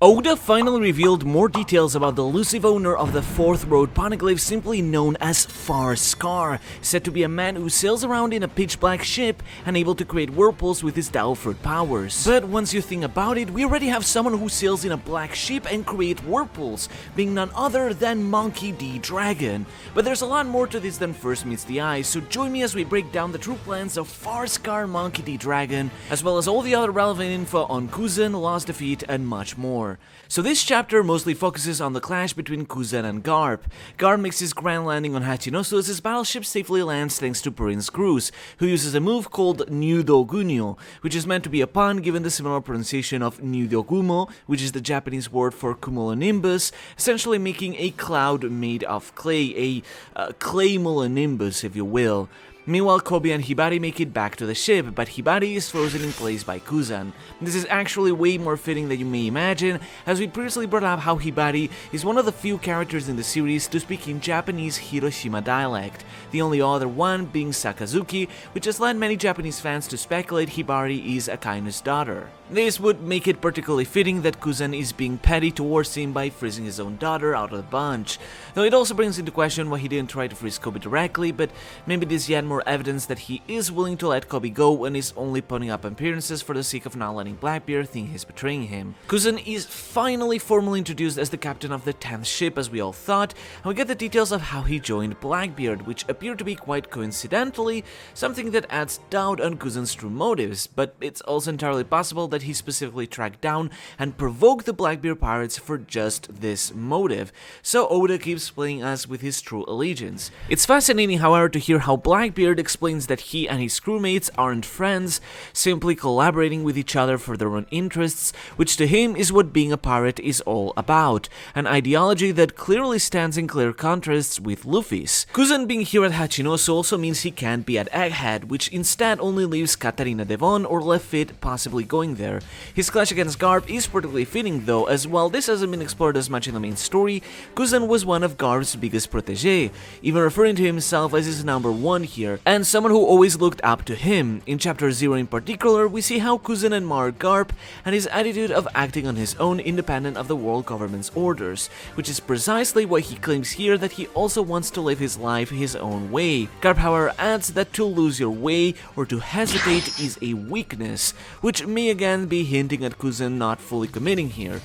Oda finally revealed more details about the elusive owner of the 4th Road Poneglyph, simply known as Firescar, said to be a man who sails around in a pitch-black ship and able to create whirlpools with his Dao fruit powers. But once you think about it, we already have someone who sails in a black ship and create whirlpools, being none other than Monkey D. Dragon. But there's a lot more to this than first meets the eye, so join me as we break down the true plans of Firescar, Monkey D. Dragon, as well as all the other relevant info on Kuzan, Lost Defeat, and much more. So this chapter mostly focuses on the clash between Kuzan and Garp. Garp makes his grand landing on Hachinosu as his battleship safely lands thanks to Prince Cruz, who uses a move called Nyudogunyo, which is meant to be a pun given the similar pronunciation of Nyudogumo, which is the Japanese word for cumulonimbus, essentially making a cloud made of clay, a claymulonimbus if you will. Meanwhile, Kobe and Hibari make it back to the ship, but Hibari is frozen in place by Kuzan. This is actually way more fitting than you may imagine, as we previously brought up how Hibari is one of the few characters in the series to speak in Japanese Hiroshima dialect, the only other one being Sakazuki, which has led many Japanese fans to speculate Hibari is Akaino's daughter. This would make it particularly fitting that Kuzan is being petty towards him by freezing his own daughter out of the bunch, though it also brings into question why he didn't try to freeze Kobe directly, but maybe this is yet more evidence that he is willing to let Kobe go and is only putting up appearances for the sake of not letting Blackbeard think he's betraying him. Kuzan is finally formally introduced as the captain of the 10th ship as we all thought, and we get the details of how he joined Blackbeard, which appear to be quite coincidentally something that adds doubt on Kuzan's true motives, but it's also entirely possible that he specifically tracked down and provoked the Blackbeard pirates for just this motive, so Oda keeps playing us with his true allegiance. It's fascinating, however, to hear how Blackbeard explains that he and his crewmates aren't friends, simply collaborating with each other for their own interests, which to him is what being a pirate is all about, an ideology that clearly stands in clear contrast with Luffy's. Kuzan being here at Hachinosu also means he can't be at Egghead, which instead only leaves Katarina Devon or Lafitte possibly going there. His clash against Garp is particularly fitting though, as while this hasn't been explored as much in the main story, Kuzan was one of Garp's biggest protege, even referring to himself as his number 1 here, and someone who always looked up to him. In chapter 0 in particular, we see how Kuzan admired Garp and his attitude of acting on his own independent of the world government's orders, which is precisely why he claims here that he also wants to live his life his own way. Garp however adds that to lose your way or to hesitate is a weakness, which may again be hinting at Kuzan not fully committing here.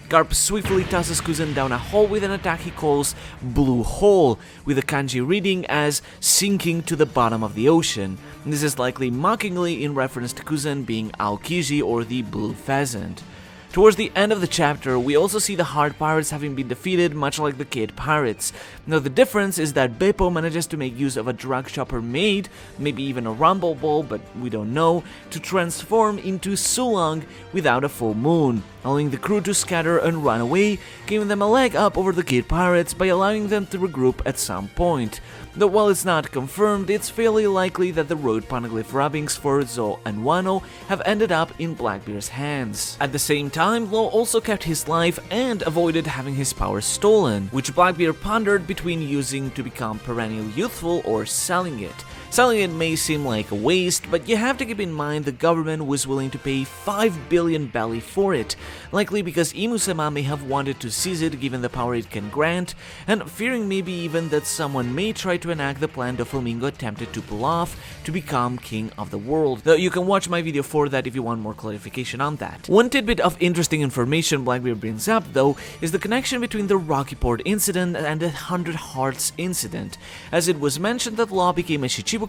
Garp swiftly tosses Kuzan down a hole with an attack he calls Blue Hole, with a kanji reading as sinking to the bottom of the ocean. This is likely mockingly in reference to Kuzan being Aokiji or the Blue Pheasant. Towards the end of the chapter, we also see the Heart Pirates having been defeated, much like the Kid Pirates. Now the difference is that Beppo manages to make use of a drug chopper maid, maybe even a rumble ball, but we don't know, to transform into Sulong without a full moon, allowing the crew to scatter and run away, giving them a leg up over the Kid Pirates by allowing them to regroup at some point. Though while it's not confirmed, it's fairly likely that the Road Poneglyph rubbings for Zou and Wano have ended up in Blackbeard's hands. At the same time, Law also kept his life and avoided having his power stolen, which Blackbeard pondered between using to become perennial youthful or selling it. Selling it may seem like a waste, but you have to keep in mind the government was willing to pay 5 billion belly for it, likely because Imu-sama may have wanted to seize it given the power it can grant, and fearing maybe even that someone may try to enact the plan Doflamingo attempted to pull off to become king of the world, though you can watch my video for that if you want more clarification on that. One tidbit of interesting information Blackbeard brings up though is the connection between the Rocky Port incident and the 100 Hearts incident, as it was mentioned that Law became a Shichibukai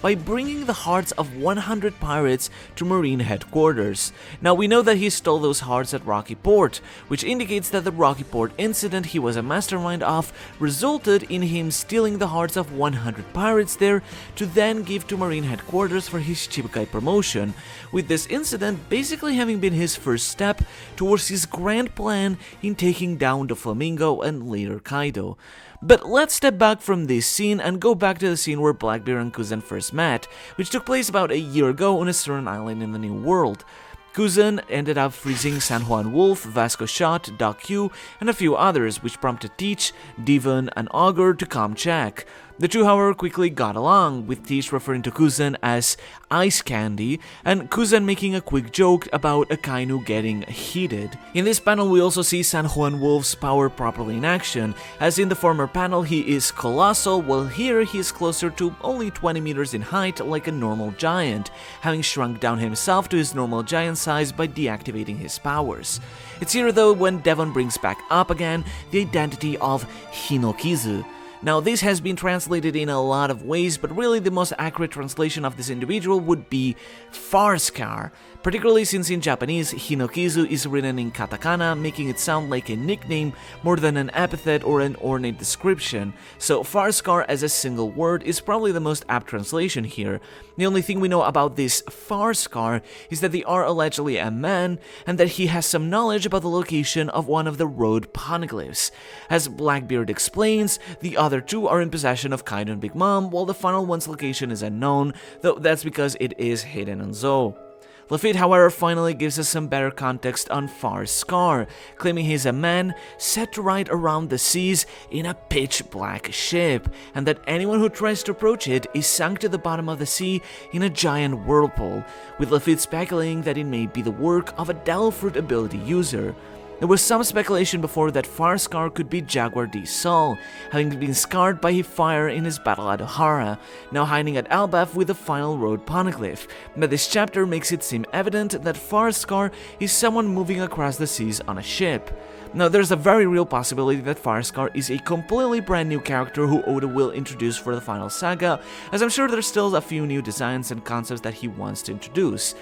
by bringing the hearts of 100 pirates to Marine headquarters. Now we know that he stole those hearts at Rocky Port, which indicates that the Rocky Port incident he was a mastermind of resulted in him stealing the hearts of 100 pirates there to then give to Marine headquarters for his Shichibukai promotion, with this incident basically having been his first step towards his grand plan in taking down Doflamingo and later Kaido. But let's step back from this scene and go back to the scene where Blackbeard and Kuzan first met, which took place about a year ago on a certain island in the New World. Kuzan ended up freezing San Juan Wolf, Vasco Shot, Doc Q, and a few others, which prompted Teach, Devon, and Augur to come check. The two, however, quickly got along, with Tish referring to Kuzan as ice candy, and Kuzan making a quick joke about Akainu getting heated. In this panel, we also see San Juan Wolf's power properly in action, as in the former panel he is colossal, while here he is closer to only 20 meters in height like a normal giant, having shrunk down himself to his normal giant size by deactivating his powers. It's here though when Devon brings back up again the identity of Hinokizu. Now, this has been translated in a lot of ways, but really the most accurate translation of this individual would be Firescar, particularly since in Japanese, Hinokizu is written in katakana, making it sound like a nickname more than an epithet or an ornate description, so Firescar as a single word is probably the most apt translation here. The only thing we know about this Firescar is that they are allegedly a man, and that he has some knowledge about the location of one of the Road Poneglyphs. As Blackbeard explains, the other two are in possession of Kaido and Big Mom, while the final one's location is unknown, though that's because it is hidden on Zou. Lafitte, however, finally gives us some better context on Firescar, claiming he's a man set to ride around the seas in a pitch-black ship, and that anyone who tries to approach it is sunk to the bottom of the sea in a giant whirlpool, with Lafitte speculating that it may be the work of a Devil Fruit ability user. There was some speculation before that Firescar could be Jaguar D Sol, having been scarred by fire in his battle at Ohara, now hiding at Elbaf with the final Road Poneglyph, but this chapter makes it seem evident that Firescar is someone moving across the seas on a ship. Now, there's a very real possibility that Firescar is a completely brand new character who Oda will introduce for the final saga, as I'm sure there's still a few new designs and concepts that he wants to introduce.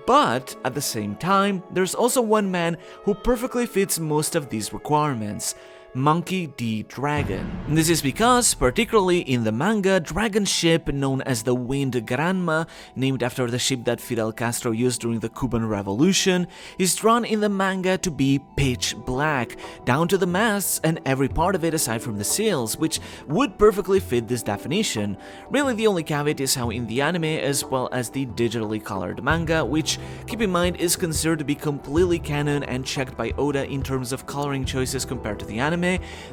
But, at the same time, there's also one man who perfectly fits most of these requirements: Monkey D. Dragon. And this is because, particularly in the manga, Dragon's ship, known as the Wind Granma, named after the ship that Fidel Castro used during the Cuban Revolution, is drawn in the manga to be pitch black, down to the masts and every part of it aside from the sails, which would perfectly fit this definition. Really, the only caveat is how in the anime, as well as the digitally colored manga, which, keep in mind, is considered to be completely canon and checked by Oda in terms of coloring choices compared to the anime,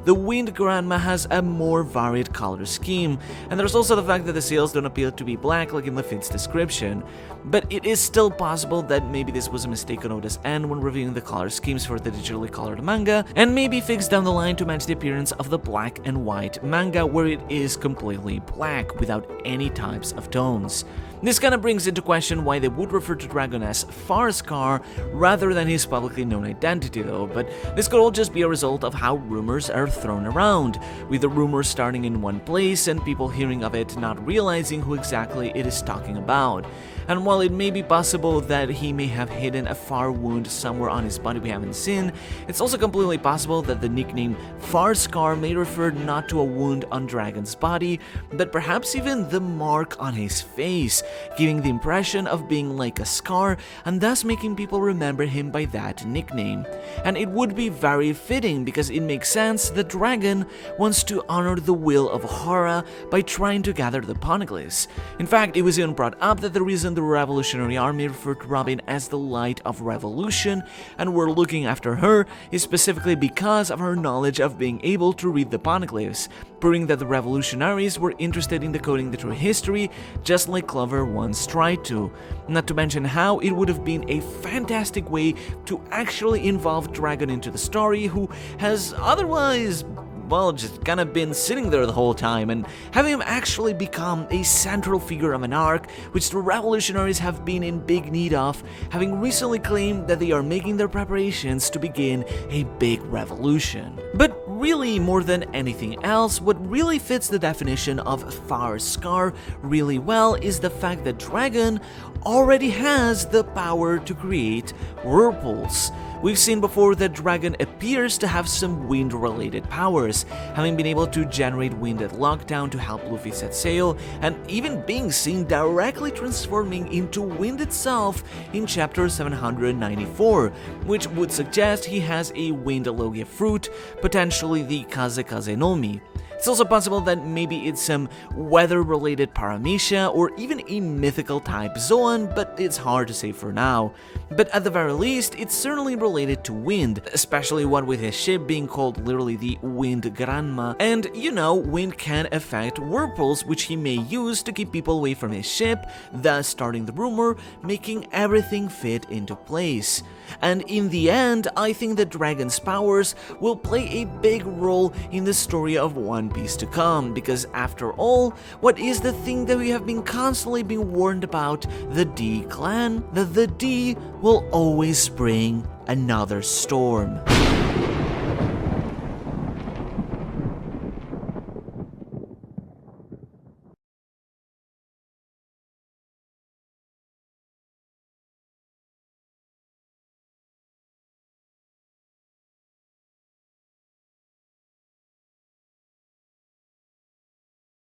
the Wind Granma has a more varied color scheme, and there's also the fact that the sails don't appear to be black like in Lafitte's description. But it is still possible that maybe this was a mistake on Oda's end when reviewing the color schemes for the digitally colored manga, and maybe fixed down the line to match the appearance of the black and white manga, where it is completely black without any types of tones. This kind of brings into question why they would refer to Dragon as Firescar rather than his publicly known identity though, but this could all just be a result of how rumors are thrown around, with the rumors starting in one place and people hearing of it not realizing who exactly it is talking about. And while it may be possible that he may have hidden a far wound somewhere on his body we haven't seen, it's also completely possible that the nickname Firescar may refer not to a wound on Dragon's body, but perhaps even the mark on his face, giving the impression of being like a scar and thus making people remember him by that nickname. And it would be very fitting because it makes sense that Dragon wants to honor the will of Ohara by trying to gather the Poneglyphs. In fact, it was even brought up that the reason the Revolutionary Army referred to Robin as the Light of Revolution and were looking after her is specifically because of her knowledge of being able to read the Poneglyphs, proving that the revolutionaries were interested in decoding the true history just like Clover once tried to. Not to mention how it would have been a fantastic way to actually involve Dragon into the story, who has otherwise, well, just kind of been sitting there the whole time, and having him actually become a central figure of an arc, which the revolutionaries have been in big need of, having recently claimed that they are making their preparations to begin a big revolution. But really, more than anything else, what really fits the definition of Firescar really well is the fact that Dragon already has the power to create whirlpools. We've seen before that Dragon appears to have some wind-related powers, having been able to generate wind at lockdown to help Luffy set sail, and even being seen directly transforming into wind itself in chapter 794, which would suggest he has a wind logia fruit, potentially the Kazekaze no Mi. It's also possible that maybe it's some weather-related paramecia or even a mythical type Zoan, but it's hard to say for now. But at the very least, it's certainly related to wind, especially one with his ship being called literally the Wind Grandma. And you know, wind can affect whirlpools, which he may use to keep people away from his ship, thus starting the rumor, making everything fit into place. And in the end, I think that Dragon's powers will play a big role in the story of One Piece to come, because after all, what is the thing that we have been constantly being warned about the D clan? That the D will always bring another storm.